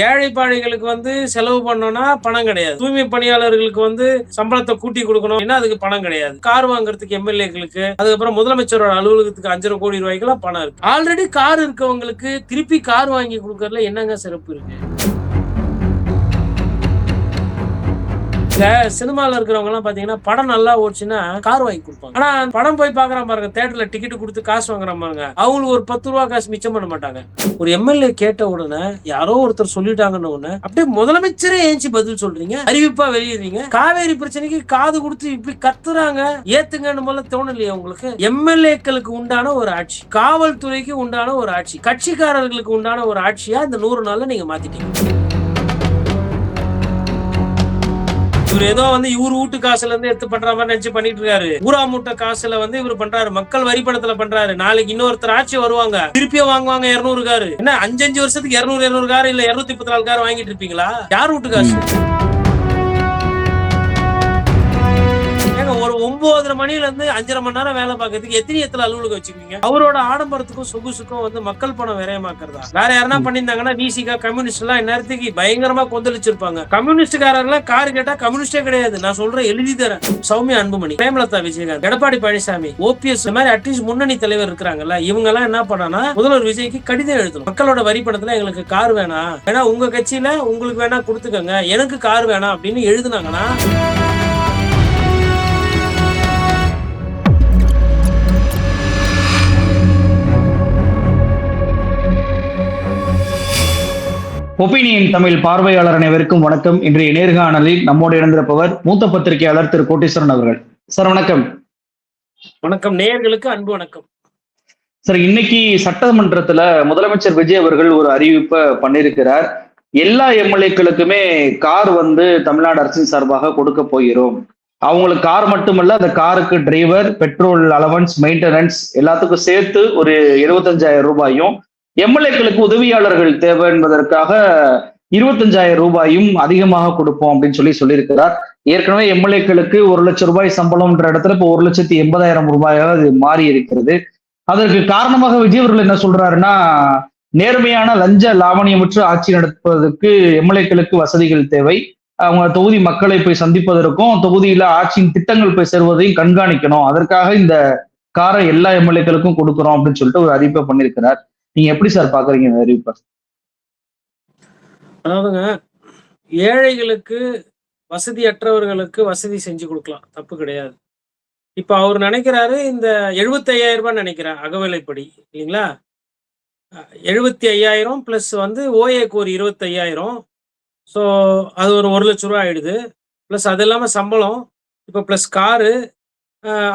ஏழை பாழைகளுக்கு வந்து செலவு பண்ணோம்னா பணம் கிடையாது. தூய்மை பணியாளர்களுக்கு வந்து சம்பளத்தை கூட்டி கொடுக்கணும், அதுக்கு பணம் கிடையாது. கார் வாங்குறதுக்கு எம்எல்ஏக்களுக்கு, அதுக்கப்புறம் முதலமைச்சரோட அலுவலகத்துக்கு 5.5 கோடி ரூபாய்க்குலாம் பணம் இருக்கு. ஆல்ரெடி கார் இருக்கவங்களுக்கு திருப்பி கார் வாங்கி கொடுக்கறதுல என்னங்க சிறப்பு இருக்கு? சினிமால இருக்கிறவங்க எல்லாம் பாத்தீங்கன்னா படம் நல்லா ஓடுச்சுன்னா கார் வாங்கி கொடுப்பாங்க. ஆனா படம் போய் பாக்குறான் பாருங்க, தியேட்டர்ல டிக்கெட் கொடுத்து காசு வாங்குறான் பாருங்க, அவங்களுக்கு ஒரு 10 ரூபா காசு மிச்சம் பண்ண மாட்டாங்க. ஒரு எம்எல்ஏ கேட்ட உடனே யாரோ ஒருத்தர் சொல்லிட்டாங்கன்னு உடனே அப்படியே முதலமைச்சரே ஏஞ்சி பதில் சொல்றீங்க, அறிவிப்பா வெளியிடுறீங்க. காவேரி பிரச்சனைக்கு காது கொடுத்து இப்படி கத்துறாங்க, ஏத்துங்கன்னு போல தோணலையே உங்களுக்கு? எம்எல்ஏக்களுக்கு உண்டான ஒரு ஆட்சி, காவல்துறைக்கு உண்டான ஒரு ஆட்சி, கட்சிக்காரர்களுக்கு உண்டான ஒரு ஆட்சியா இந்த 100 நாள்ல நீங்க மாத்திட்டீங்க. இவர் ஏதோ வந்து இவரு வீட்டு காசுல இருந்து எடுத்து பண்ற மாதிரி நினைச்சு பண்ணிட்டு இருக்காரு. ஊரா மூட்டை காசுல வந்து இவர் பண்றாரு, மக்கள் வரி பணத்துல பண்றாரு. நாளைக்கு இன்னொருத்தர் ஆட்சி வருவாங்க, திருப்பியும் வாங்குவாங்க 200 காரு. என்ன 5 வருஷத்துக்கு 200 காரு இல்ல 234 காரு வாங்கிட்டு இருப்பீங்களா? யார் வீட்டு காசு? ஒரு 9:30 மணில இருந்து 5.5 மணி நேரம் வேலை பார்க்கறதுக்கு எத்தனை அலுவலகம் வச்சுக்கீங்க? அவரோட ஆடம்பரத்துக்கும் சொகுசுக்கும் வந்து மக்கள் பணம் விரயமாக்குறதா? வேற யாருன்னா பண்ணியிருந்தாங்கன்னா விசிகா கம்யூனிஸ்ட் எல்லாம் இந்நேரத்துக்கு பயங்கரமா கொந்தளிச்சிருப்பாங்க. கம்யூனிஸ்ட்காரர்கள் கார் கேட்டா கம்யூனிஸ்டே கிடையாது, நான் சொல்றேன் எழுதி தரேன். சௌமியா அன்புமணி, பிரேமலதா விஜயகாந்த், எடப்பாடி பழனிசாமி, ஓபிஎஸ், இந்த மாதிரி அட்லீஸ்ட் முன்னணி தலைவர் இருக்கிறாங்கல்ல, இவங்க எல்லாம் என்ன பண்ணா முதல்வர் விஜய்க்கு கடிதம் எழுதணும். மக்களோட வரி பணத்துல எங்களுக்கு கார் வேணாம், ஏன்னா உங்க கட்சியில உங்களுக்கு வேணா கொடுத்துக்கங்க, எனக்கு கார் வேணாம் அப்படின்னு எழுதுனாங்கன்னா ஒப்பீனியன் தமிழ் பார்வையாளர் அனைவருக்கும் வணக்கம். இன்றைய நேர்காணலில் நம்மோடு இணைந்திருப்பவர் மூத்த பத்திரிகையாளர் திரு கோட்டீஸ்வரன் அவர்கள். சார் வணக்கம். வணக்கம். நேயர்களுக்கு அன்பு வணக்கம். சார், இன்னைக்கு சட்டமன்றத்துல முதலமைச்சர் விஜய் அவர்கள் ஒரு அறிவிப்பை பண்ணியிருக்கிறார். எல்லா எம்எல்ஏக்களுக்குமே கார் வந்து தமிழ்நாடு அரசின் சார்பாக கொடுக்க போகிறோம். அவங்களுக்கு கார் மட்டுமல்ல, அந்த காருக்கு டிரைவர், பெட்ரோல் அலவன்ஸ், மெயின்டெனன்ஸ் எல்லாத்துக்கும் சேர்த்து ஒரு 75,000 ரூபாயும், எம்எல்ஏக்களுக்கு உதவியாளர்கள் தேவை என்பதற்காக 25,000 ரூபாயும் அதிகமாக கொடுப்போம் அப்படின்னு சொல்லியிருக்கிறார். ஏற்கனவே எம்எல்ஏக்களுக்கு 1 லட்சம் ரூபாய் சம்பளம்ன்ற இடத்துல இப்போ 1,80,000 ரூபாயாக அது மாறி இருக்கிறது. அதற்கு காரணமாக விஜய் அவர்கள் என்ன சொல்றாருன்னா, நேர்மையான லஞ்ச லாவணியமற்று ஆட்சி நடத்துவதற்கு எம்எல்ஏக்களுக்கு வசதிகள் தேவை, அவங்க தொகுதி மக்களை போய் சந்திப்பதற்கும் தொகுதியில ஆட்சியின் திட்டங்கள் போய் சேர்வதையும் கண்காணிக்கணும், அதற்காக இந்த காரை எல்லா எம்எல்ஏக்களுக்கும் கொடுக்குறோம் அப்படின்னு சொல்லிட்டு ஒரு அறிவிப்பை பண்ணியிருக்கிறார். நீங்க எப்படி சார் பாக்குறீங்க இந்த அறிவிப்பை? அதாவதுங்க, ஏழைகளுக்கு, வசதியற்றவர்களுக்கு வசதி செஞ்சு கொடுக்கலாம், தப்பு கிடையாது. இப்ப அவர் நினைக்கிறாரு இந்த 75,000 ரூபாய் நினைக்கிறார் அகவிலைப்படி, இல்லைங்களா? 75,000 பிளஸ் வந்து ஓஏக்கு ஒரு 25,000, ஸோ அது ஒரு 1 லட்சம் ரூபாய் ஆயிடுது. பிளஸ் அது இல்லாம சம்பளம், இப்போ பிளஸ் காரு,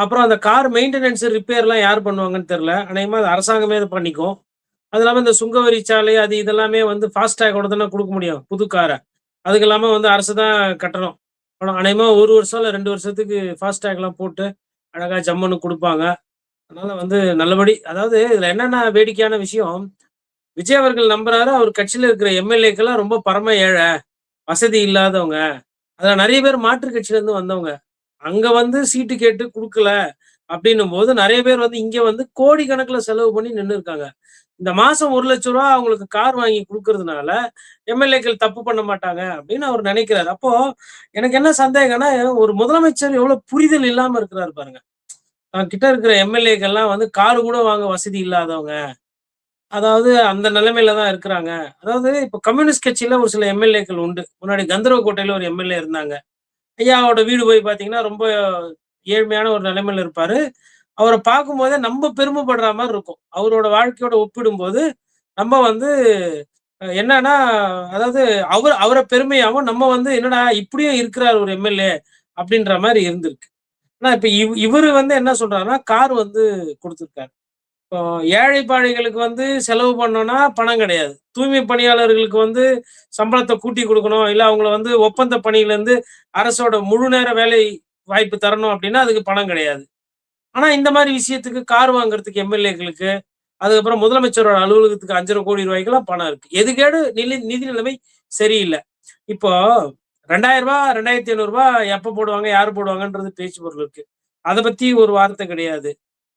அப்புறம் அந்த கார் மெயின்டெனன்ஸ் ரிப்பேர்லாம் யார் பண்ணுவாங்கன்னு தெரியல, அநேகமா அது அரசாங்கமே அதை பண்ணிக்கும். அது இல்லாமல் இந்த சுங்கவரி சாலை அது இதெல்லாமே வந்து ஃபாஸ்டேகோட தானே கொடுக்க முடியும் புது காரை, அதுக்கு இல்லாமல் வந்து அரசு தான் கட்டணும். ஆனால் அநேகமாக 1 வருஷம் இல்லை 2 வருஷத்துக்கு ஃபாஸ்டேக்லாம் போட்டு அழகாக ஜம்முன்னு கொடுப்பாங்க. அதனால வந்து நல்லபடி, அதாவது இதில் என்னென்ன வேடிக்கையான விஷயம், விஜய் அவர்கள் நம்புறாரு அவர் கட்சியில் இருக்கிற எம்எல்ஏக்கெல்லாம் ரொம்ப பரம ஏழை, வசதி இல்லாதவங்க, அதில் நிறைய பேர் மாற்று கட்சியிலேருந்து வந்தவங்க, அங்கே வந்து சீட்டு கேட்டு கொடுக்கல அப்படின்னும் போது நிறைய பேர் வந்து இங்கே வந்து கோடிக்கணக்கில் செலவு பண்ணி நின்று இருக்காங்க. இந்த மாசம் 1 லட்சம் ரூபா அவங்களுக்கு கார் வாங்கி கொடுக்கறதுனால எம்எல்ஏக்கள் தப்பு பண்ண மாட்டாங்க அப்படின்னு அவர் நினைக்கிறாரு. அப்போ எனக்கு என்ன சந்தேகம்னா, ஒரு முதலமைச்சர் எவ்வளவு புரிதல் இல்லாம இருக்கிறாரு பாருங்க. கிட்ட இருக்கிற எம்எல்ஏக்கள்லாம் வந்து காரு கூட வாங்க வசதி இல்லாதவங்க, அதாவது அந்த நிலைமையில தான் இருக்கிறாங்க. அதாவது இப்ப கம்யூனிஸ்ட் கட்சியில ஒரு சில எம்எல்ஏக்கள் உண்டு. முன்னாடி கந்தர்வக்கோட்டையில ஒரு எம்எல்ஏ இருந்தாங்க. ஐயாவோட வீடு போய் பாத்தீங்கன்னா ரொம்ப ஏழ்மையான ஒரு நிலைமையில இருப்பாரு. அவரை பார்க்கும்போதே நம்ம பெருமைப்படுற மாதிரி இருக்கும். அவரோட வாழ்க்கையோட ஒப்பிடும்போது நம்ம வந்து என்னன்னா, அதாவது அவரை பெருமையாவும் நம்ம வந்து என்னடா இப்படியும் இருக்கிறார் ஒரு எம்எல்ஏ அப்படின்ற மாதிரி இருந்திருக்கு. ஆனா இப்ப இவரு வந்து என்ன சொல்றாருன்னா, கார் வந்து கொடுத்துருக்காரு. இப்போ ஏழை பாழைகளுக்கு வந்து செலவு பண்ணோம்னா பணம் கிடையாது. தூய்மை பணியாளர்களுக்கு வந்து சம்பளத்தை கூட்டி கொடுக்கணும், இல்ல அவங்கள வந்து ஒப்பந்த பணியில இருந்து அரசோட முழு நேர வேலை வாய்ப்பு தரணும் அப்படின்னா அதுக்கு பணம் கிடையாது. ஆனா இந்த மாதிரி விஷயத்துக்கு கார் வாங்குறதுக்கு எம்எல்ஏக்களுக்கு, அதுக்கப்புறம் முதலமைச்சரோட அலுவலகத்துக்கு 5.5 கோடி ரூபாய்க்கெல்லாம் பணம் இருக்கு. எதுக்கேடு நிதி நிலைமை சரியில்லை. இப்போ 2,000 ரூபாய் 2,500 ரூபாய் எப்ப போடுவாங்க, யாரு போடுவாங்கன்றது பேச்சு பொருள் இருக்கு. அதை பத்தி ஒரு வார்த்தை கிடையாது.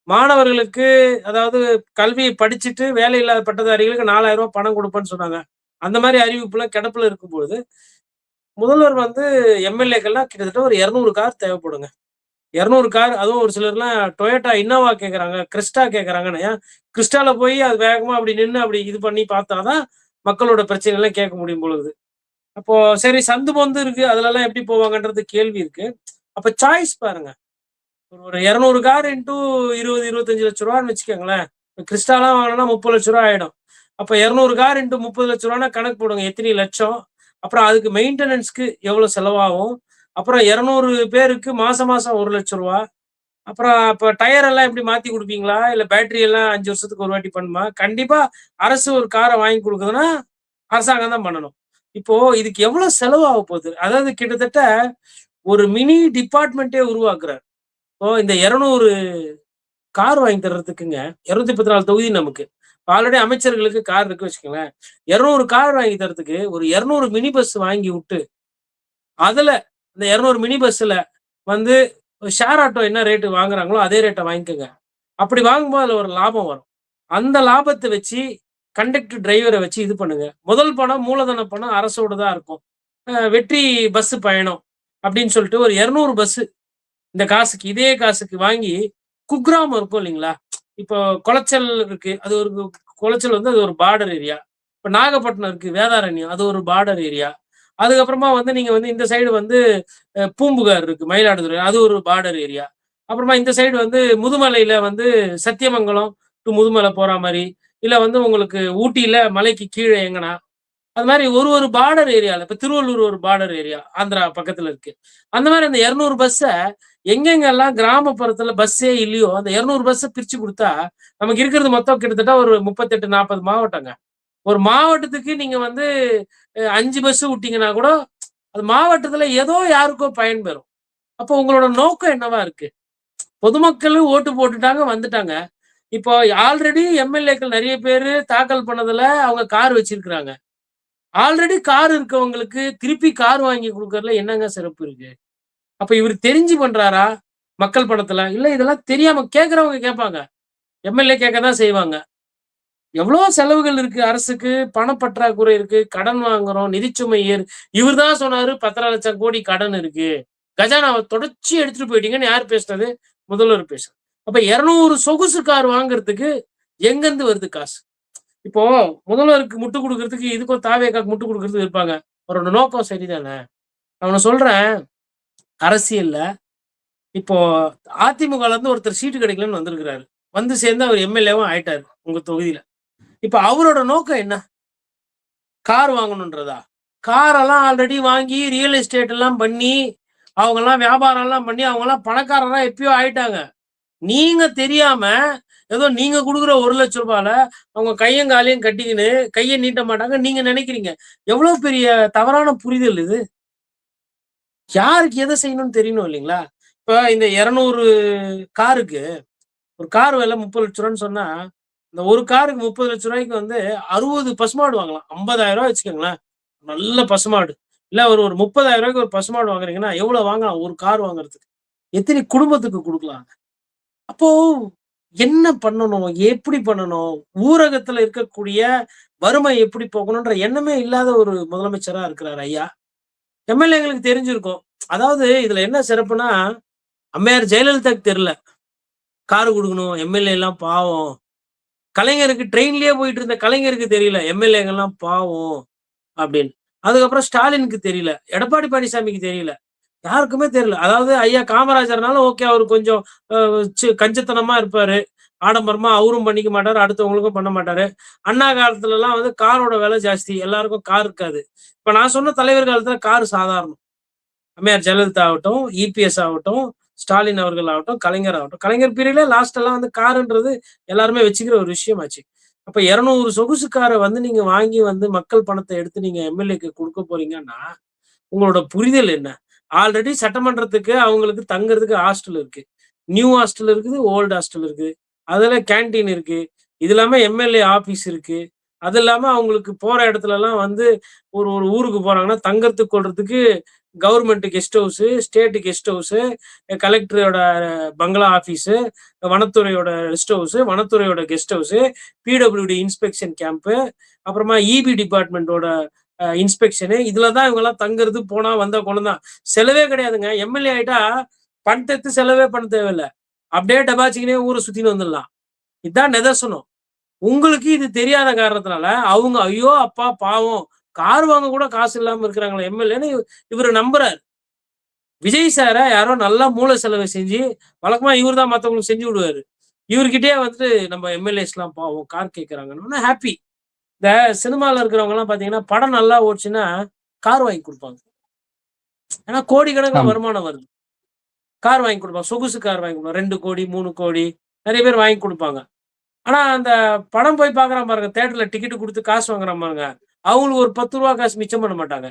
மாணவர்களுக்கு, அதாவது கல்வியை படிச்சுட்டு வேலை இல்லாத பட்டதாரிகளுக்கு 4,000 ரூபாய் பணம் கொடுப்பேன்னு சொன்னாங்க. அந்த மாதிரி அறிவிப்புலாம் கிடப்புல இருக்கும்பொழுது, முதல்வர் வந்து எம்எல்ஏக்கெல்லாம் கிட்டத்தட்ட ஒரு 200 கார் தேவைப்படுங்க. 200 கார் அதுவும் ஒரு சிலர்லாம் டொயோட்டா இன்னோவா கேட்கறாங்க, கிறிஸ்டா கேட்கறாங்கன்னு. ஏன் கிறிஸ்டால போய் அது வேகமா அப்படி நின்னு அப்படி இது பண்ணி பார்த்தா தான் மக்களோட பிரச்சனைலாம் கேட்க முடியும் போல இருக்குது. அப்போ சரி சந்து பொந்து இருக்கு. அதுலலாம் எப்படி போவாங்கன்றது கேள்வி இருக்கு. அப்ப சாய்ஸ் பாருங்க. ஒரு 200 கார் இன்டூ 20, 25 லட்ச ரூபான்னு வச்சுக்கோங்களேன். கிறிஸ்டாலாம் வாங்கணும்னா 30 லட்ச ரூபா ஆயிடும். அப்ப 200 கார் இன்டூ 30 லட்ச ரூபான்னா கணக்கு போடுங்க. எத்தனை லட்சம்? அப்புறம் அதுக்கு மெயின்டெனன்ஸ்க்கு எவ்வளவு செலவாகும்? அப்புறம் 200 பேருக்கு மாசம் மாசம் 1 லட்ச ரூபா. அப்புறம் அப்ப டயர் எல்லாம் எப்படி மாத்தி குடுப்பீங்களா? இல்ல பேட்டரி எல்லாம் 5 வருஷத்துக்கு ஒரு வாட்டி பண்ணுமா? கண்டிப்பா அரசு ஒரு கார வாங்கி குடுக்குதுன்னா, அரசாங்கம் தான் பண்ணணும். இப்போ இதுக்கு எவ்வளவு செலவு ஆகப் போகுது? அதாவது கிட்டத்தட்ட ஒரு மினி டிபார்ட்மெண்ட்டே உருவாக்குறார். இப்போ இந்த 200 கார் வாங்கி தர்றதுக்குங்க 234 தொகுதி நமக்கு. ஆல்ரெடி அமைச்சர்களுக்கு கார் இருக்கு வச்சுக்கோங்களேன். 200 கார் வாங்கி தர்றதுக்கு ஒரு 200 மினி பஸ் வாங்கி விட்டு, அதுல இந்த 200 மினி பஸ்ல வந்து ஷேர் ஆட்டோ என்ன ரேட் வாங்குறாங்களோ அதே ரேட்ட வாங்கிக்கோங்க. அப்படி வாங்கும்போது அதுல ஒரு லாபம் வரும். அந்த லாபத்த வச்சு கண்டக்டர், டிரைவர வச்சு இது பண்ணுங்க. முதல் பணம், மூலதன பணம் அரசோட தான் இருக்கும். வெற்றி பஸ் பயணம் அப்படின்னு சொல்லிட்டு ஒரு 200 பஸ் இந்த காசுக்கு இதே காசுக்கு வாங்கி குக்கிராமம் இருக்கும் இல்லைங்களா? இப்போ குளச்சல் இருக்கு. அது ஒரு குளச்சல் வந்து அது ஒரு பார்டர் ஏரியா. இப்ப நாகப்பட்டினம் இருக்கு, வேதாரண்யம் அது ஒரு பார்டர் ஏரியா. அதுக்கப்புறமா வந்து நீங்க வந்து இந்த சைடு வந்து பூம்புகார் இருக்கு, மயிலாடுதுறை அது ஒரு பார்டர் ஏரியா. அப்புறமா இந்த சைடு வந்து முதுமலையில வந்து சத்தியமங்கலம் டூ முதுமலை போற மாரி, இல்ல வந்து உங்களுக்கு ஊட்டியில மலைக்கு கீழ எங்கனா, அது மாரி ஒரு ஒரு பார்டர் ஏரியால இப்ப திருவள்ளூர் ஒரு பார்டர் ஏரியா, ஆந்திரா பக்கத்துல இருக்கு. அந்த மாரி அந்த 200 பஸ்ஸ எங்கெங்கெல்லாம் கிராமப்புறத்துல பஸ்ஸே இல்லையோ, அந்த 200 பஸ்ஸ பிரிச்சு குடுத்தா, நமக்கு இருக்கிறது மொத்தம் கிட்டத்தட்ட ஒரு 38, 40 மாவட்டங்க. ஒரு மாவட்டத்துக்கு நீங்க வந்து 5 பஸ் விட்டீங்கன்னா கூட, அது மாவட்டத்துல ஏதோ யாருக்கோ பயன்பெறும். அப்போ உங்களோட நோக்கம் என்னவா இருக்கு? பொதுமக்களும் ஓட்டு போட்டுட்டாங்க, வந்துட்டாங்க. இப்போ ஆல்ரெடி எம்எல்ஏக்கள் நெறைய பேரு தாக்கல் பண்ணதுல அவங்க கார் வச்சிருக்கிறாங்க. ஆல்ரெடி கார் இருக்கவங்களுக்கு திருப்பி கார் வாங்கி குடுக்கறதுல என்னங்க சிறப்பு இருக்கு? அப்ப இவரு தெரிஞ்சு பண்றாரா? மக்கள் பணத்துல? இல்ல இதெல்லாம் தெரியாம கேட்கிறவங்க கேட்பாங்க. எம்எல்ஏ கேட்க தான் செய்வாங்க. எவ்வளோ செலவுகள் இருக்கு அரசுக்கு, பணப்பற்றாக்குறை இருக்கு, கடன் வாங்குறோம், நிதிச்சுமை இவரு தான் சொன்னாரு 10,00,000 கோடி கடன் இருக்கு. கஜானாவ தொடச்சு எடுத்துட்டு போயிட்டீங்கன்னு யார் பேசுனது? முதல்வர் பேசுறாரு. அப்ப 200 சொகுசு கார் வாங்குறதுக்கு எங்கருந்து வருது காசு? இப்போ முதல்வருக்கு முட்டு குடுக்குறதுக்கு, இதுக்கும் தாவேக்காக்கு முட்டு குடுக்குறதுக்கு இருப்பாங்க. அவரோட நோக்கம் சரிதானே? நான் ஒண்ணு சொல்றேன். அரசியல்ல இப்போ அதிமுகல இருந்து ஒருத்தர் சீட்டு கிடைக்கலன்னு வந்திருக்கிறாரு. வந்து சேர்ந்து அவர் எம்எல்ஏவும் ஆயிட்டாரு உங்க தொகுதியில. இப்ப அவரோட நோக்கம் என்ன? கார் வாங்கணுன்றதா? காரெல்லாம் ஆல்ரெடி வாங்கி ரியல் எஸ்டேட் எல்லாம் பண்ணி, அவங்கலாம் வியாபாரம்லாம் பண்ணி, அவங்கலாம் பணக்காரரா எப்பயோ ஆயிட்டாங்க. நீங்க தெரியாம, ஏதோ நீங்க குடுக்குற ரூ. 1,00,000ல அவங்க கையும் காலையும் கட்டிக்கின்னு, கைய நீட்ட மாட்டாங்க நீங்க நெனைக்கிறீங்க. எவ்வளவு பெரிய தவறான புரிதல் இது. யாருக்கு எத செய்யணும்னு தெரியணும் இல்லைங்களா? இப்ப இந்த 200 காருக்கு ஒரு கார் விலை 30,00,000 சொன்னா, இந்த ஒரு காருக்கு 30,00,000 வந்து 60 பசுமாடு வாங்கலாம். ரூ. 50,000 வச்சுக்கோங்களேன். நல்ல பசுமாடு. இல்ல ஒரு ஒரு ரூ. 30,000 ஒரு பசுமாடு வாங்குறீங்கன்னா, எவ்வளவு வாங்கலாம் ஒரு கார் வாங்குறதுக்கு? எத்தனை குடும்பத்துக்கு குடுக்கலாம்? அப்போ என்ன பண்ணணும்? எப்படி பண்ணணும்? ஊரகத்துல இருக்கக்கூடிய வறுமை எப்படி போகணும்ன்ற எண்ணமே இல்லாத ஒரு முதலமைச்சரா இருக்கிறார் ஐயா. எம்எல்ஏங்களுக்கு தெரிஞ்சிருக்கும். அதாவது இதுல என்ன சிறப்புன்னா, அம்மையார் ஜெயலலிதாக்கு தெரியல. கார் குடுக்கணும். எம்எல்ஏலாம் பாவம். கலைஞருக்கு ட்ரெயின்லயே போயிட்டு இருந்த கலைஞருக்கு தெரியல. எம்எல்ஏங்கலாம் பாவம் அப்படின்னு. அதுக்கப்புறம் ஸ்டாலினுக்கு தெரியல. எடப்பாடி பழனிசாமிக்கு தெரியல. யாருக்குமே தெரியல. அதாவது ஐயா காமராஜர்னால ஓகே அவரு கொஞ்சம் அ கஞ்சத்தனமா இருப்பாரு. ஆடம்பரமா அவரும் பண்ணிக்க மாட்டாரு. அடுத்தவங்களுக்கும் பண்ண மாட்டாரு. அண்ணா காலத்துலலாம் வந்து காரோட விலை ஜாஸ்தி. எல்லாருக்கும் கார் இருக்காது. இப்ப நான் சொன்ன தலைவர் காலத்துல கார் சாதாரணம். அம்மையார் ஜெயலலிதா ஆகட்டும், இபிஎஸ் ஆகட்டும், ஸ்டாலின் அவர்கள் ஆகட்டும், கலைஞர் ஆகட்டும். கலைஞர் பீரியட்ல லாஸ்ட் எல்லாம் வந்து காருன்றது எல்லாருமே வச்சுக்கிற ஒரு விஷயமாச்சு. அப்ப 200 சொகுசு கார வந்து நீங்க வாங்கி வந்து மக்கள் பணத்த எடுத்து நீங்க எம்எல்ஏக்கு குடுக்க போறீங்கன்னா, உங்களோட புரிதல் என்ன? ஆல்ரெடி சட்டமன்றத்துக்கு அவங்களுக்கு தங்குறதுக்கு ஹாஸ்டல் இருக்கு. நியூ ஹாஸ்டல் இருக்குது, ஓல்ட் ஹாஸ்டல் இருக்குது. அதுல கேன்டீன் இருக்கு. இது இல்லாம எம்எல்ஏ ஆபீஸ் இருக்கு. அது இல்லாம அவங்களுக்கு போற இடத்துலலாம் வந்து ஒரு ஒரு ஊருக்கு போறாங்கன்னா, தங்கறதுக்கு கொள்றதுக்கு government guest house, state guest house, கலெக்டரோட பங்களா ஆஃபீஸு, வனத்துறையோட ரெஸ்ட் ஹவுஸு, வனத்துறையோட guest house, PWD inspection camp, அப்புறமா இபி டிபார்ட்மெண்ட்டோட இன்ஸ்பெக்ஷனு. இதுல தான் இவங்கலாம் தங்குறது, போனா வந்தா கொனதான். செலவே கிடையாதுங்க. எம்எல்ஏ ஆயிட்டா பணத்த எடுத்து செலவே பண்ண தேவையில்ல. அப்படியே டபாச்சிக்கினே ஊர சுத்தின்னு வந்துடலாம். இதான் நிதர்சனம். உங்களுக்கு இது தெரியாத காரணத்தினால, அவங்க ஐயோ! அப்பா பாவம் கார் வாங்க கூட காசு இல்லாம இருக்கிறாங்களே எம்எல்ஏன்னு இவரு நம்புறாரு. விஜய் சார யாரோ நல்லா மூளை செலவு செஞ்சு, வழக்கமா இவரு தான் மத்தவங்களுக்கு செஞ்சு விடுவாரு. இவர்கிட்டயே வந்துட்டு நம்ம எம்எல்ஏஸ்லாம் பாவம் கார் கேட்கறாங்கன்னு ஹாப்பி. இந்த சினிமால இருக்கிறவங்கலாம் பார்த்தீங்கன்னா, படம் நல்லா ஓடுச்சுன்னா, கார் வாங்கி குடுப்பாங்க. ஏன்னா கோடிக்கணக்குல ஆமா. வருமானம் வருது. கார் வாங்கி குடுப்பாங்க. சொகுசு கார் வாங்கி குடுப்பாங்க. 2 கோடி, 3 கோடி நெறைய பேர் வாங்கி குடுப்பாங்க. ஆனா, அந்த படம் போய் பார்க்குறான் பாருங்க, தியேட்டர்ல டிக்கெட் குடுத்து காசு வாங்குறான் பாருங்க, அவங்களுக்கு ஒரு ரூ. 10 காசு மிச்சம் பண்ண மாட்டாங்க.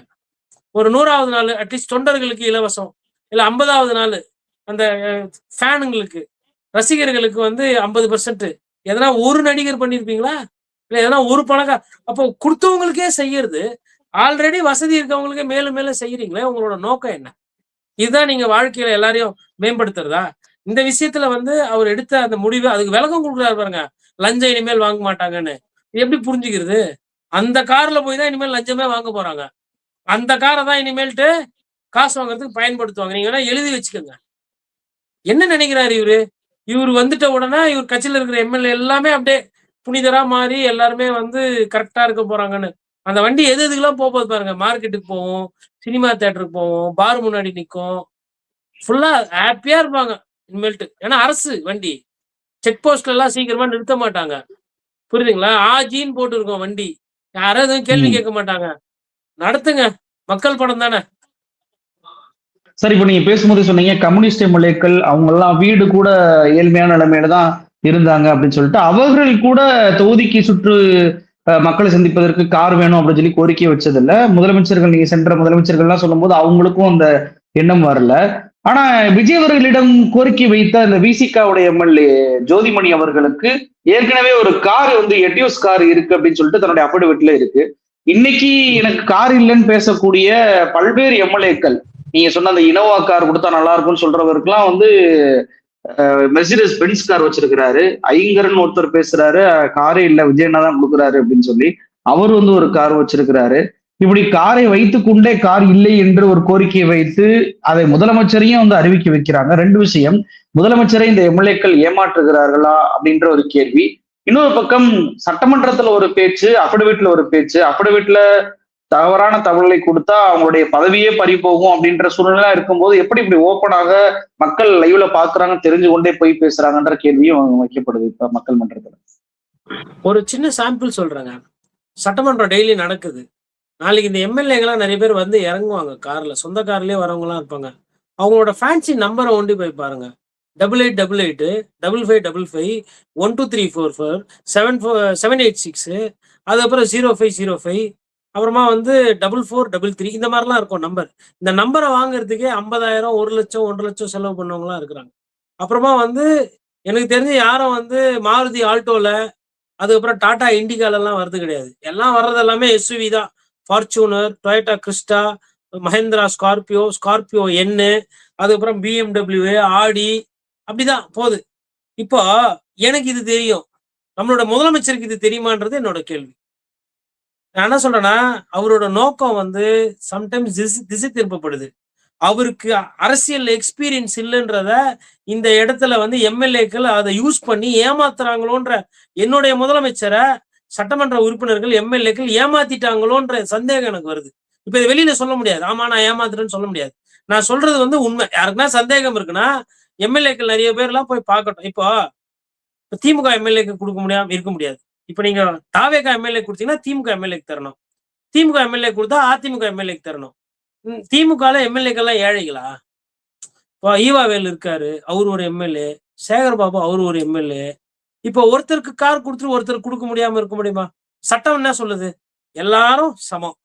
ஒரு 100வது நாளு அட்லீஸ்ட் தொண்டர்களுக்கு இலவசம். இல்ல 50வது நாளு அந்த ஃபேனுங்களுக்கு, ரசிகர்களுக்கு வந்து 50% எதனா ஒரு நடிகர் பண்ணியிருப்பீங்களா? இல்ல எதனா ஒரு பணக்கார அப்போ குடுத்தவங்களுக்கே செய்யறது, ஆல்ரெடி வசதி இருக்கவங்களுக்கே மேலும் மேலும் செய்றீங்களே, உங்களோட நோக்கம் என்ன? இதுதான் நீங்க வாழ்க்கையில எல்லாரையும் மேம்படுத்துறதா? இந்த விஷயத்துல வந்து அவர் எடுத்த அந்த முடிவு அதுக்கு விளக்கம் குடுக்குறாரு பாருங்க. லஞ்சம் இனிமேல் வாங்க மாட்டாங்கன்னு. இது எப்படி புரிஞ்சுக்கிறது? அந்த கார்ல போய் தான் இனிமேல் லஞ்சமே வாங்க போறாங்க. அந்த கார தான் இனிமேல்ட்டு காசு வாங்குறதுக்கு பயன்படுத்துவாங்க. நீங்க வேணா எழுதி வச்சுக்கங்க. என்ன நினைக்கிறாரு இவரு? இவரு வந்துட்ட உடனே இவர் கட்சியில இருக்கிற எம்எல்ஏ எல்லாமே அப்படியே புனிதரா மாறி எல்லாருமே வந்து கரெக்ட்டா இருக்க போறாங்கன்னு. அந்த வண்டி எது எதுக்கெல்லாம் போகுது பாருங்க. மார்க்கெட்டுக்கு போவும், சினிமா தியேட்டருக்கு போவும், பார் முன்னாடி நிக்கும். ஃபுல்லா ஹேப்பியா இருப்பாங்க இனிமேல்ட்டு. ஏன்னா அரசு வண்டி. செக் போஸ்ட்ல எல்லாம் சீக்கிரமா நிறுத்த மாட்டாங்க. புரியுதுங்களா? ஆஜின்னு போட்டிருக்கும் வண்டி. யாரும் எதுவும் கேள்வி ம். கேட்க மாட்டாங்க. நடத்துங்க. மக்கள் படம் தானே! சார், இப்ப நீங்க பேசும்போது சொன்னீங்க கம்யூனிஸ்ட் எம்எல்ஏக்கள் அவங்கெல்லாம் வீடு கூட ஏழ்மையான நிலைமையில தான் இருந்தாங்க அப்படின்னு சொல்லிட்டு, அவர்கள் கூட தொகுதிக்கு சுற்று மக்களை சந்திப்பதற்கு கார் வேணும் அப்படின்னு சொல்லி கோரிக்கை வச்சதில்ல. முதலமைச்சர்கள் நீங்க சென்ற முதலமைச்சர்கள்லாம் சொல்லும்போது அவங்களுக்கும் அந்த எண்ணம் வரல. ஆனா விஜய் அவர்களிடம் கோரிக்கை வைத்த அந்த விசிகாவுடைய எம்எல்ஏ ஜோதிமணி அவர்களுக்கு ஏற்கனவே ஒரு கார் வந்து எட்டியோஸ் கார் இருக்கு அப்படின்னு சொல்லிட்டு தன்னுடைய அஃபிடவிட்ல இருக்கு. இன்னைக்கு எனக்கு கார் இல்லைன்னு பேசக்கூடிய பல்வேறு எம்எல்ஏக்கள், நீங்க சொன்ன அந்த இனோவா கார் கொடுத்தா நல்லா இருக்கும்னு சொல்றவருக்குலாம் வந்து மெர்சிடஸ் பென்ஸ் கார் வச்சிருக்கிறாரு. ஐங்கரன் ஒருத்தர் பேசுறாரு, காரே இல்ல விஜயண்ணா தான் கொடுக்குறாரு அப்படின்னு சொல்லி அவர் வந்து ஒரு கார் வச்சிருக்கிறாரு. இப்படி காரை வைத்துக் கொண்டே கார் இல்லை என்று ஒரு கோரிக்கையை வைத்து அதை முதலமைச்சரையும் வந்து அறிவிக்க வைக்கிறாங்க. ரெண்டு விஷயம், முதலமைச்சரை இந்த எம்எல்ஏக்கள் ஏமாற்றுகிறார்களா அப்படின்ற ஒரு கேள்வி. இன்னொரு பக்கம் சட்டமன்றத்துல ஒரு பேச்சு, அஃபிடவிட்ல ஒரு பேச்சு, அஃபிடவிட்ல தவறான தகவலை கொடுத்தா அவங்களுடைய பதவியே பறி போகும் அப்படின்ற சூழ்நிலை இருக்கும்போது எப்படி இப்படி ஓப்பனாக மக்கள் லைவ்ல பாக்குறாங்க தெரிஞ்சு கொண்டே போய் பேசுறாங்கன்ற கேள்வியும் வைக்கப்படுது இப்ப மக்கள் மன்றத்துல. ஒரு சின்ன சாம்பிள் சொல்றேங்க. சட்டமன்றம் டெய்லி நடக்குது. நாளைக்கு இந்த எம்எல்ஏங்கலாம் நெறைய பேர் வந்து இறங்குவாங்க கார்ல. சொந்த கார்லயே வரவங்கலாம் இருப்பாங்க. அவங்களோட ஃபேன்சி நம்பர ஒண்டி போய் பாருங்க. 8888 5555 12344 7866 அதுக்கப்புறம் 0505 அப்புறமா வந்து 4433 இந்த மாரிலாம் இருக்கும் நம்பர். இந்த நம்பர வாங்குறதுக்கே 50,000 1,00,000 1,50,000 செலவு பண்ணவங்கலாம் இருக்கிறாங்க. அப்புறமா வந்து எனக்கு தெரிஞ்சு யாரும் வந்து மாருதி ஆல்டோல, அதுக்கப்புறம் டாடா இண்டிகாலலாம் வர்றது கிடையாது. எல்லாம் வர்றது எல்லாமே எஸ்யூவி தான். Fortuner, Toyota Crysta, Mahindra Scorpio, Scorpio என், அதுக்கப்புறம் பிஎம்டபிள்யூ, ஆடி அப்படிதான் போகுது. இப்போ எனக்கு இது தெரியும். நம்மளோட முதலமைச்சருக்கு இது தெரியுமான்றது என்னோட கேள்வி. நான் என்ன சொல்றேன்னா, அவரோட நோக்கம் வந்து சம்டைம்ஸ் திசை திருப்பப்படுது. அவருக்கு அரசியல் எக்ஸ்பீரியன்ஸ் இல்லன்றத இந்த இடத்துல வந்து எம்எல்ஏக்கள் அத யூஸ் பண்ணி ஏமாத்துறாங்களோன்ற என்னுடைய முதலமைச்சர சட்டமன்ற உறுப்பினர்கள், எம்எல்ஏக்கள் ஏமாத்திட்டாங்களோன்ற சந்தேகம் எனக்கு வருது. இப்ப இத வெளியில சொல்ல முடியாது. ஆமா நான் ஏமாத்துறேன்னு சொல்ல முடியாது. நான் சொல்றது வந்து உண்மை. யாருக்குன்னா சந்தேகம் இருக்குன்னா, எம்எல்ஏக்கள் நெறைய பேர்லாம் போய் பார்க்கட்டும். இப்போ திமுக எம்எல்ஏக்கு குடுக்க முடியாம இருக்க முடியாது. இப்ப நீங்க தாவேகா எம்எல்ஏ குடுத்தீங்கன்னா, திமுக எம்எல்ஏக்கு தரணும். திமுக எம்எல்ஏ குடுத்தா அதிமுக எம்எல்ஏக்கு தரணும். திமுகல எம்எல்ஏக்கள்லாம் ஏழைகளா? இப்போ ஈவாவேல் இருக்காரு. அவரு ஒரு எம்எல்ஏ. சேகர் பாபு அவரு ஒரு எம்எல்ஏ. இப்போ ஒருத்தருக்கு கார் குடுத்துட்டு ஒருத்தருக்கு குடுக்க முடியாம இருக்க முடியுமா? சட்டம் என்ன சொல்லுது? எல்லாரும் சமம்.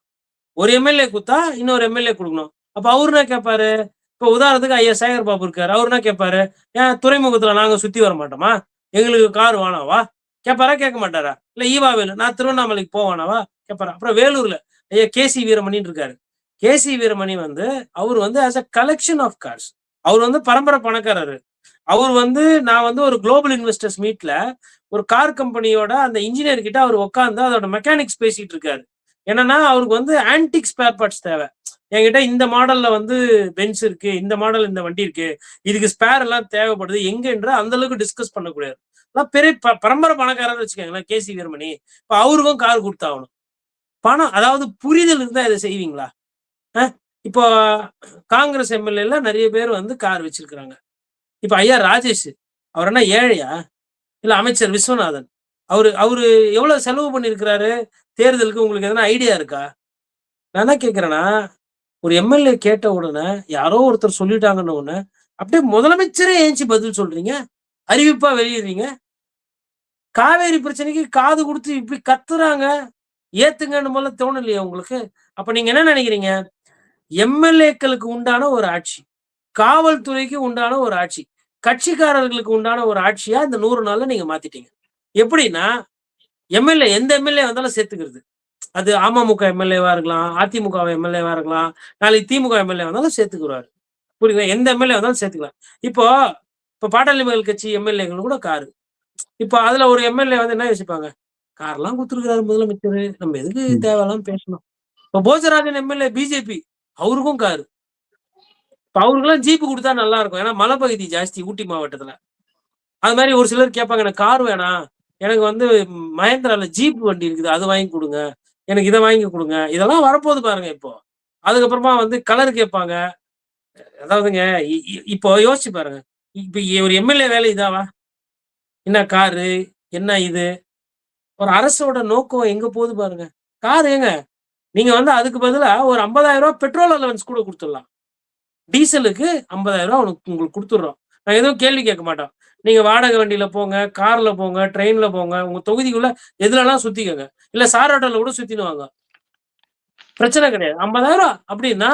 ஒரு எம்எல்ஏ குடுத்தா இன்னொரு எம்எல்ஏ குடுக்கணும். அப்ப அவரு என்ன கேட்பாரு? இப்போ உதாரணத்துக்கு ஐயா சேகர் பாபு இருக்காரு. அவரு என்ன கேட்பாரு? ஏன் துறைமுகத்துல நாங்க சுத்தி வர மாட்டோமா? எங்களுக்கு கார் வேணாவா? கேட்பாரா? கேட்க மாட்டாரா? இல்ல ஈவாவேலு, நான் திருவண்ணாமலைக்கு போவானாவா கேட்பாரு. அப்புறம் வேலூர்ல ஐயா கேசி வீரமணின்னு இருக்காரு. கேசி வீரமணி வந்து அவர் வந்து as a collection of cars. அவர் வந்து பரம்பரை பணக்காரரு. அவர் வந்து நான் வந்து ஒரு குளோபல் இன்வெஸ்டர்ஸ் மீட்ல ஒரு கார் கம்பெனியோட அந்த இன்ஜினியர் கிட்ட அவர் உட்கார்ந்து அதோட மெக்கானிக்ஸ் பேசிட்டு இருக்காரு. என்னன்னா அவருக்கு வந்து ஆன்டிக் ஸ்பேர் பார்ட்ஸ் தேவை. என்கிட்ட இந்த மாடல்ல வந்து பென்ஸ் இருக்கு, இந்த மாடல் இந்த வண்டி இருக்கு, இதுக்கு ஸ்பேர் எல்லாம் தேவைப்படுது எங்கன்ற அந்த அளவுக்கு டிஸ்கஸ் பண்ணக்கூடாது. பெரிய பரம்பரை பணக்காரர் வச்சுக்கோங்களேன் கேசி வீரமணி. இப்ப அவருக்கும் கார் கொடுத்தாகணும். பணம் அதாவது புரிதல் இருந்தா இதை செய்வீங்களா? இப்போ காங்கிரஸ் எம்எல்ஏல நிறைய பேர் வந்து கார் வச்சிருக்கிறாங்க. இப்ப ஐயா ராஜேஷ் அவர் என்ன ஏழையா? இல்ல அமைச்சர் விஸ்வநாதன் அவரு அவரு எவ்வளவு செலவு பண்ணிருக்கிறாரு தேர்தலுக்கு? உங்களுக்கு எதனா ஐடியா இருக்கா? நான் என்ன கேட்கிறேன்னா, ஒரு எம்எல்ஏ கேட்ட உடனே யாரோ ஒருத்தர் சொல்லிட்டாங்கன்னு உடனே அப்படியே முதலமைச்சரே ஏஞ்சி பதில் சொல்றீங்க, அறிவிப்பா வெளியிடுறீங்க. காவேரி பிரச்சனைக்கு காது கொடுத்து இப்படி கத்துறாங்க, ஏத்துங்கன்னு போல தோணலையா உங்களுக்கு? அப்ப நீங்க என்ன நினைக்கிறீங்க? எம்எல்ஏக்களுக்கு உண்டான ஒரு ஆட்சி, காவல்துறைக்கு உண்டான ஒரு ஆட்சி, கட்சிக்காரர்களுக்கு உண்டான ஒரு ஆட்சியா இந்த 100 நாள்ல நீங்க மாத்திட்டீங்க. எப்படின்னா எம்எல்ஏ எந்த எம்எல்ஏ வந்தாலும் சேர்த்துக்கிறது. அது அமமுக எம்எல்ஏவா இருக்கலாம், அதிமுக எம்எல்ஏவா இருக்கலாம், நாளைக்கு திமுக எம்எல்ஏ வந்தாலும் சேர்த்துக்குறாரு. புரியுங்களா? எந்த எம்எல்ஏ வந்தாலும் சேர்த்துக்கலாம். இப்போ இப்ப பாட்டாளி மக்கள் கட்சி எம்எல்ஏக்கள் கூட காரு. இப்போ அதுல ஒரு எம்எல்ஏ வந்து என்ன யோசிப்பாங்க? கார்லாம் கொடுத்துருக்காரு முதலமைச்சர், நம்ம எதுக்கு தேவையெல்லாம் பேசணும்? இப்போ போஜராஜன் எம்எல்ஏ பிஜேபி, அவருக்கும் காரு. இப்ப அவருக்கெல்லாம் ஜீப்பு கொடுத்தா நல்லா இருக்கும். ஏன்னா மலைப்பகுதி ஜாஸ்தி ஊட்டி மாவட்டத்துல. அது மாதிரி ஒரு சிலர் கேட்பாங்க, எனக்கு கார் வேணாம், எனக்கு வந்து மஹேந்திரால ஜீப் வண்டி இருக்குது, அது வாங்கி கொடுங்க, எனக்கு இதை வாங்கி கொடுங்க. இதெல்லாம் வரப்போகுது பாருங்க இப்போ. அதுக்கப்புறமா வந்து கலர் கேட்பாங்க. அதாவதுங்க இப்போ யோசிச்சு பாருங்க. இப்ப ஒரு எம்எல்ஏ வேலை இதாவா? என்ன காரு, என்ன இது? ஒரு அரசோட நோக்கம் எங்க போகுது பாருங்க. கார் ஏங்க நீங்க வந்து அதுக்கு பதிலா ஒரு 50,000 பெட்ரோல் அலவன்ஸ் கூட கொடுத்துடலாம். டீசலுக்கு 50,000 உங்களுக்கு கொடுத்துடுறோம். நாங்க எதுவும் கேள்வி கேட்க மாட்டோம். நீங்க வாடகை வண்டியில போங்க, கார்ல போங்க, ட்ரெயின்ல போங்க, உங்க தொகுதிக்குள்ள எதுலலாம் சுத்திக்கங்க. இல்ல சார் ஆட்டோல கூட சுத்தின்னு வாங்க. பிரச்சனை கிடையாது. 50,000 அப்படின்னா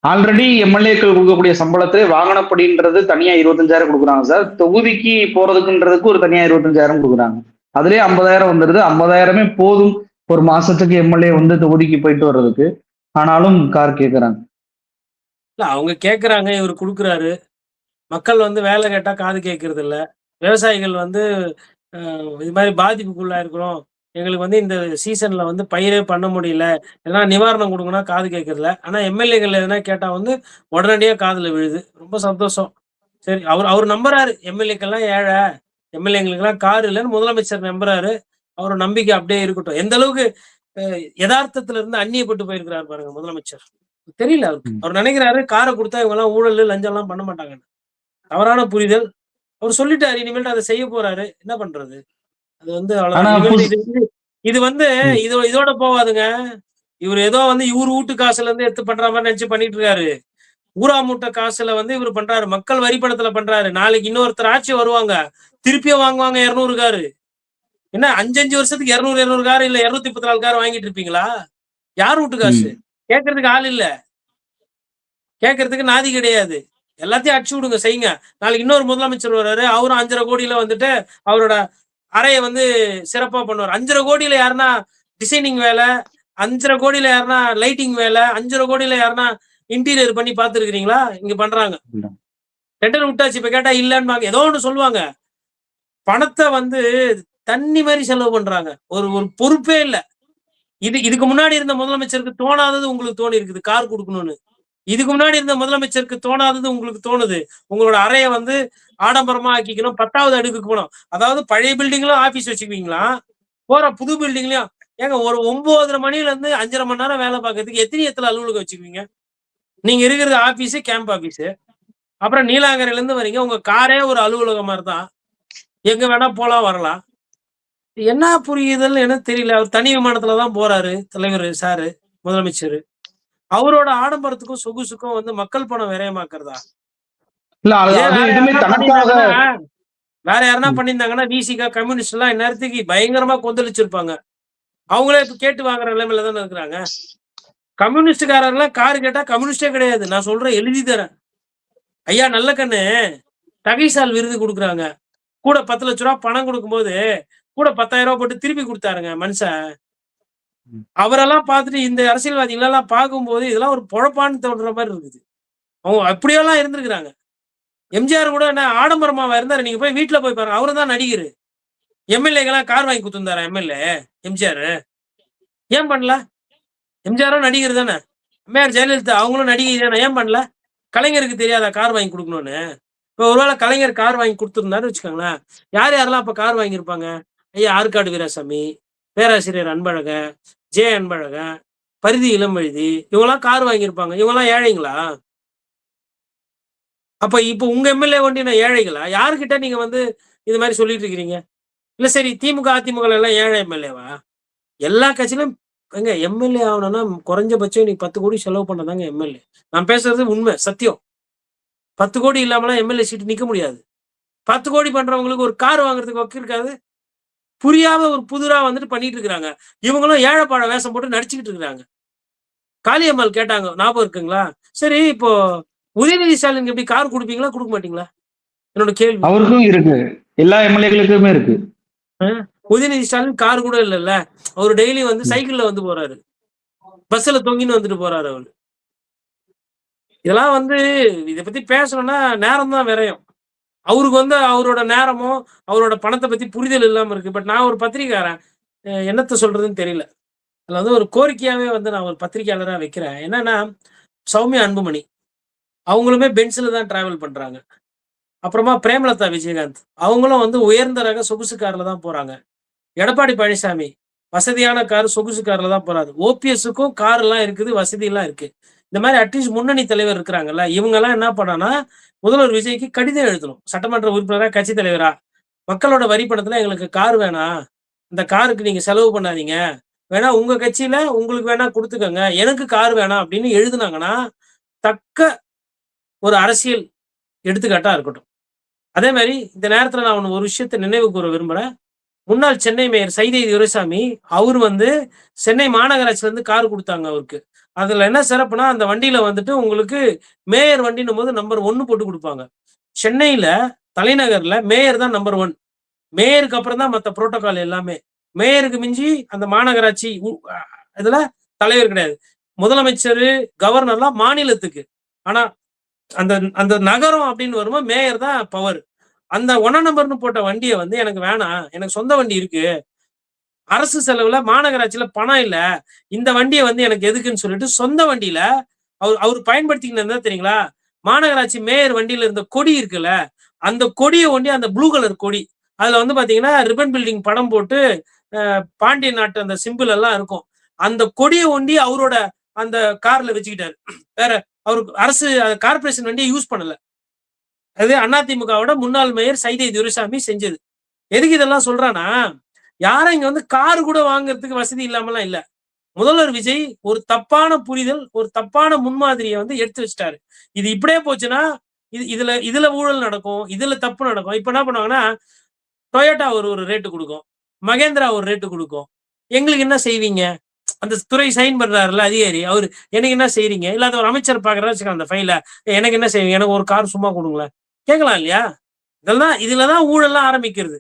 ஆல்ரெடி எம்எல்ஏக்கள் கொடுக்கக்கூடிய சம்பளத்திலே வாகனப்படின்றது தனியா 25,000 கொடுக்குறாங்க சார். தொகுதிக்கு போறதுக்குன்றதுக்கு ஒரு தனியா 25,000 கொடுக்குறாங்க. அதுலயே 50,000 வந்துருது. 50,000 போதும் ஒரு மாசத்துக்கு எம்எல்ஏ வந்து தொகுதிக்கு போயிட்டு வர்றதுக்கு. ஆனாலும் கார் கேட்கறாங்க. இல்ல அவங்க கேட்கறாங்க, இவர் கொடுக்குறாரு. மக்கள் வந்து வேலை கேட்டா காது கேட்கறது இல்ல. விவசாயிகள் வந்து இது மாதிரி பாதிப்புக்குள்ளா இருக்கிறோம், எங்களுக்கு வந்து இந்த சீசன்ல வந்து பயிரே பண்ண முடியல, எதனா நிவாரணம் கொடுங்கன்னா காது கேட்கறதில்ல. ஆனா எம்எல்ஏக்கள் எதனா கேட்டா வந்து உடனடியா காதுல விழுது. ரொம்ப சந்தோஷம். சரி, அவர் நம்புறாரு எம்எல்ஏக்கெல்லாம் ஏழை, எம்எல்ஏங்களுக்கெல்லாம் கார் இல்லைன்னு முதலமைச்சர் நம்புறாரு. அவரோட நம்பிக்கை அப்படியே இருக்கட்டும். எந்த அளவுக்கு யதார்த்தத்துல இருந்து அந்நியப்பட்டு போயிருக்கிறாரு பாருங்க முதலமைச்சர். தெரியல அவருக்கு. அவர் நினைக்கிறாரு காரை கொடுத்தா இவங்க எல்லாம் ஊழல் லஞ்சம் எல்லாம் பண்ண மாட்டாங்கன்னு. தவறான புரிதல். அவர் சொல்லிட்டாரு, இனிமேல் அதை செய்ய போறாரு. என்ன பண்றது? அது வந்து இது வந்து இதோட போவாதுங்க. இவர் ஏதோ வந்து இவரு வீட்டு காசுல இருந்து எடுத்து பண்ற மாதிரி நினைச்சு பண்ணிட்டு இருக்காரு. ஊரா மூட்டை காசுல வந்து இவர் பண்றாரு, மக்கள் வரி பணத்துல பண்றாரு. நாளைக்கு இன்னொருத்தர் ஆட்சி வருவாங்க, திருப்பியும் வாங்குவாங்க 200 காரு. என்ன 5 வருஷத்துக்கு 200 காரு இல்ல 234 கார் வாங்கிட்டு இருப்பீங்களா? யார் வீட்டு காசு? கேட்கறதுக்கு ஆள் இல்ல, கேட்கறதுக்கு நாதி கிடையாது. எல்லாத்தையும் அடிச்சு விடுங்க, செய்யுங்க. நாளைக்கு இன்னொரு முதலமைச்சர் வர்றாரு, அவரும் 5.5 கோடியில வந்துட்டு அவரோட அறையை வந்து சிறப்பா பண்ணுவார். 5.5 கோடியில யாருன்னா டிசைனிங் வேலை, 5.5 கோடியில யாருன்னா லைட்டிங் வேலை, 5.5 கோடியில யாருன்னா இன்டீரியர் பண்ணி பார்த்துருக்கீங்களா? இங்க பண்றாங்க. டெண்டர் விட்டாச்சு, இப்ப கேட்டா இல்லன்னு ஏதோ ஒண்ணு சொல்லுவாங்க. பணத்தை வந்து தண்ணி மாதிரி செலவு பண்றாங்க. ஒரு பொறுப்பே இல்ல. இதுக்கு முன்னாடி இருந்த முதலமைச்சருக்கு தோணாதது உங்களுக்கு தோணி இருக்குது, கார் கொடுக்கணும்னு. இதுக்கு முன்னாடி இருந்த முதலமைச்சருக்கு தோணாதது உங்களுக்கு தோணுது. உங்களோட அறையை வந்து ஆடம்பரமா ஆக்கிக்கணும், 10வது அடுக்குக்கு போகணும். அதாவது பழைய பில்டிங்லாம் ஆபீஸ் வச்சுக்குவீங்களா, போற புது பில்டிங்லயும் ஏங்க ஒரு 9:30 மணில இருந்து 5.5 மணி நேரம் வேலை பார்க்கறதுக்கு எத்தனை அலுவலகம் வச்சுக்குவீங்க? நீங்க இருக்கிறது ஆபீஸ், கேம்ப் ஆபீஸ். அப்புறம் நீலாங்கரையில இருந்து வரீங்க, உங்க காரே ஒரு அலுவலகம் மாதிரி தான். எங்க வேணா போலாம் வரலாம். என்ன புரியுதுன்னு எனக்கு தெரியல. அவர் தனி விமானத்துலதான் போறாரு தலைவர் சாரு முதலமைச்சர். அவரோட ஆடம்பரத்துக்கும் சொகுசுக்கும் வந்து மக்கள் பணம் விரயமாக்குறதா? வேற யாருன்னா பண்ணியிருந்தாங்கன்னா விசிகா கம்யூனிஸ்ட் எல்லாம் இந்நேரத்துக்கு பயங்கரமா கொந்தளிச்சிருப்பாங்க. அவங்களே இப்ப கேட்டு வாங்குற நிலைமையில தானே இருக்கிறாங்க. கம்யூனிஸ்டுக்காரர்லாம் காரு கேட்டா கம்யூனிஸ்டே கிடையாது. நான் சொல்றேன், எழுதி தரேன். ஐயா நல்ல கண்ணு தகைசால் விருது கொடுக்குறாங்க. கூட 10 லட்ச ரூபா பணம் கொடுக்கும்போது கூட 10,000 ரூபா போட்டு திருப்பி கொடுத்தாருங்க மனுஷன். அவரெல்லாம் பார்த்துட்டு இந்த அரசியல்வாதிகளெல்லாம் பார்க்கும்போது இதெல்லாம் ஒரு பொழப்பான்னு தோன்ற மாதிரி இருக்குது. அவங்க அப்படியெல்லாம் இருந்திருக்கிறாங்க. எம்ஜிஆர் கூட என்ன ஆடம்பரமாவா இருந்தாரு? நீங்க போய் வீட்டுல போய் பாருங்க. அவரு தான் நடிகரு. எம்எல்ஏக்கெல்லாம் கார் வாங்கி குடுத்திருந்தாரா எம்எல்ஏ எம்ஜிஆர்? ஏன் பண்ணல? எம்ஜிஆரும் நடிகர் தானே. அம்மையார் ஜெயலலிதா அவங்களும் நடிகை தானே. ஏன் பண்ணல? கலைஞருக்கு தெரியாதா கார் வாங்கி குடுக்கணும்னு? இப்ப ஒருவேளை கலைஞர் கார் வாங்கி குடுத்திருந்தாருன்னு வச்சுக்கோங்களேன். யாரெல்லாம் அப்ப கார் வாங்கியிருப்பாங்க? ஐயா ஆற்காடு வீராசாமி, பேராசிரியர் அன்பழகன், அன்பழகன், பரிதி இளம்வழுதி இவங்கெல்லாம் கார் வாங்கியிருப்பாங்க. இவங்கெல்லாம் ஏழைங்களா? அப்ப இப்ப உங்க எம்எல்ஏ ஒண்டி நான் ஏழைகளா? யாருகிட்ட நீங்க வந்து இது மாதிரி சொல்லிட்டு இருக்கிறீங்க? இல்ல சரி திமுக, அதிமுக எல்லாம் ஏழை எம்எல்ஏவா? எல்லா கட்சியிலும் எங்க எம்எல்ஏ ஆகணும்னா குறைஞ்சபட்சம் இன்னைக்கு 10 கோடி செலவு பண்ணதாங்க எம்எல்ஏ. நான் பேசுறது உண்மை, சத்தியம். 10 கோடி இல்லாமலாம் எம்எல்ஏ சீட் நிக்க முடியாது. 10 கோடி பண்றவங்களுக்கு ஒரு கார் வாங்குறதுக்கு வக்கு இருக்காது. புரியாத ஒரு புதிரா வந்துட்டு பண்ணிட்டு இருக்காங்க. இவங்களும் ஏழைப்பாழ வேஷம் போட்டு நடிச்சுக்கிட்டு இருக்காங்க. காளியம்மாள் கேட்டாங்க, ஞாபகம் இருக்குங்களா? சரி இப்போ உதயநிதி ஸ்டாலினுக்கு எப்படி கார் கொடுப்பீங்களா, கொடுக்க மாட்டீங்களா? என்னோட கேள்வி. அவருக்கும் இருக்கு, எல்லா எம்எல்ஏக்களுக்குமே இருக்கு. உதயநிதி ஸ்டாலின் கார் கூட இல்லல்ல. அவரு டெய்லி வந்து சைக்கிள்ல வந்து போறாரு, பஸ்ல தொங்கின்னு வந்துட்டு போறாரு அவரு. இதெல்லாம் வந்து இதை பத்தி பேசணும்னா நேரம் தான் விரையும். அவருக்கு வந்து அவரோட நேரமும் அவரோட பணத்தை பத்தி புரிதல் இல்லாம இருக்கு. பட் நான் ஒரு பத்திரிகையாளன், என்னத்த சொல்றதுன்னு தெரியல. அதுல வந்து ஒரு கோரிக்கையாவே வந்து நான் ஒரு பத்திரிகையாளரா வைக்கிறேன். என்னன்னா, சௌமியா அன்புமணி அவங்களுமே பென்ஸ்ல தான் டிராவல் பண்றாங்க. அப்புறமா பிரேமலதா விஜயகாந்த் அவங்களும் வந்து உயர்ந்த ரக சொகுசு கார்ல தான் போறாங்க. எடப்பாடி பழனிசாமி வசதியான கார் சொகுசு கார்ல தான் போறாரு. ஓபிஎஸ்க்கும் கார் எல்லாம் இருக்குது, வசதி எல்லாம் இருக்கு. இந்த மாதிரி அட்லீஸ்ட் முன்னணி தலைவர் இருக்கிறாங்கல்ல, இவங்க எல்லாம் என்ன பண்ணானா முதல்வர் விஜய்க்கு கடிதம் எழுதணும். சட்டமன்ற உறுப்பினரா, கட்சி தலைவரா, மக்களோட வரி பணத்துல எங்களுக்கு கார் வேணாம், இந்த காருக்கு நீங்க செலவு பண்ணாதீங்க, வேணா உங்க கட்சியில உங்களுக்கு வேணா கொடுத்துக்கோங்க, எனக்கு கார் வேணாம் அப்படின்னு எழுதுனாங்கன்னா தக்க ஒரு அரசியல் எடுத்துக்காட்டா இருக்கட்டும். அதே மாதிரி இந்த நேரத்துல நான் ஒரு விஷயத்தை நினைவு கூற விரும்புறேன். முன்னாள் சென்னை மேயர் சைதை துரைசாமி அவர் வந்து சென்னை மாநகராட்சியில இருந்து கார் கொடுத்தாங்க அவருக்கு. அதுல என்ன சிறப்புனா அந்த வண்டியில வந்துட்டு உங்களுக்கு மேயர் வண்டின்னும் போது நம்பர் 1 போட்டு கொடுப்பாங்க. சென்னையில தலைநகர்ல மேயர் தான் நம்பர் 1. மேயருக்கு அப்புறம் தான் மற்ற புரோட்டோகால் எல்லாமே. மேயருக்கு மிஞ்சி அந்த மாநகராட்சி இதுல தலைவர் கிடையாது. முதலமைச்சர், கவர்னர்லாம் மாநிலத்துக்கு. ஆனா அந்த அந்த நகரம் அப்படின்னு வரும்போது மேயர் தான் பவர். அந்த 1 நம்பர்னு போட்ட வண்டியை வந்து எனக்கு வேணாம், எனக்கு சொந்த வண்டி இருக்கு, அரசு செலவுல மாநகராட்சியில பணம் இல்ல, இந்த வண்டியை வந்து எனக்கு எதுக்குன்னு சொல்லிட்டு சொந்த வண்டியில அவர் பயன்படுத்திக்கிட்டு இருந்தா தெரியுங்களா? மாநகராட்சி மேயர் வண்டியில இருந்த கொடி இருக்குல்ல, அந்த கொடியை ஒண்டி அந்த ப்ளூ கலர் கொடி, அதுல வந்து பாத்தீங்கன்னா ரிப்பன் பில்டிங் படம் போட்டு பாண்டிய நாட்டு அந்த சிம்பிள் எல்லாம் இருக்கும். அந்த கொடியை ஒண்டி அவரோட அந்த கார்ல வச்சுக்கிட்டாரு. வேற அவருக்கு அரசு கார்பரேஷன் வண்டியை யூஸ் பண்ணல. அது அதிமுகவோட முன்னாள் மேயர் சைதை துரைசாமி செஞ்சது. எதுக்கு இதெல்லாம் சொல்றானா, யாரும் இங்க வந்து கார் கூட வாங்குறதுக்கு வசதி இல்லாமலாம் இல்ல. முதல்வர் விஜய் ஒரு தப்பான புரிதல், ஒரு தப்பான முன்மாதிரியை வந்து எடுத்து வச்சிட்டாரு. இது இப்படியே போச்சுன்னா இதுல ஊழல் நடக்கும், இதுல தப்பு நடக்கும். இப்ப என்ன பண்ணுவாங்கன்னா, டொயோட்டா ஒரு ரேட்டு கொடுக்கும், மகேந்திரா ஒரு ரேட்டு கொடுக்கும். எங்களுக்கு என்ன செய்வீங்க? அந்த துறை சைன் பண்றாருல அதிகாரி, அவரு எனக்கு என்ன செய்றீங்க? இல்லாத ஒரு அமைச்சர் பாக்குறா வச்சுக்க அந்த ஃபைல, எனக்கு என்ன செய்வீங்க? எனக்கு ஒரு கார் சும்மா கொடுங்களேன் கேட்கலாம் இல்லையா? இதுலதான் ஊழல்லாம் ஆரம்பிக்கிறது.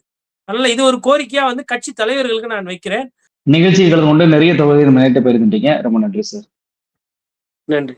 அதனால இது ஒரு கோரிக்கையா வந்து கட்சி தலைவர்களுக்கு நான் வைக்கிறேன். நிகழ்ச்சிகள் கொண்டு நிறைய தொகுதியில் முன்னேற்ற போயிருந்தீங்க. ரொம்ப நன்றி சார். நன்றி.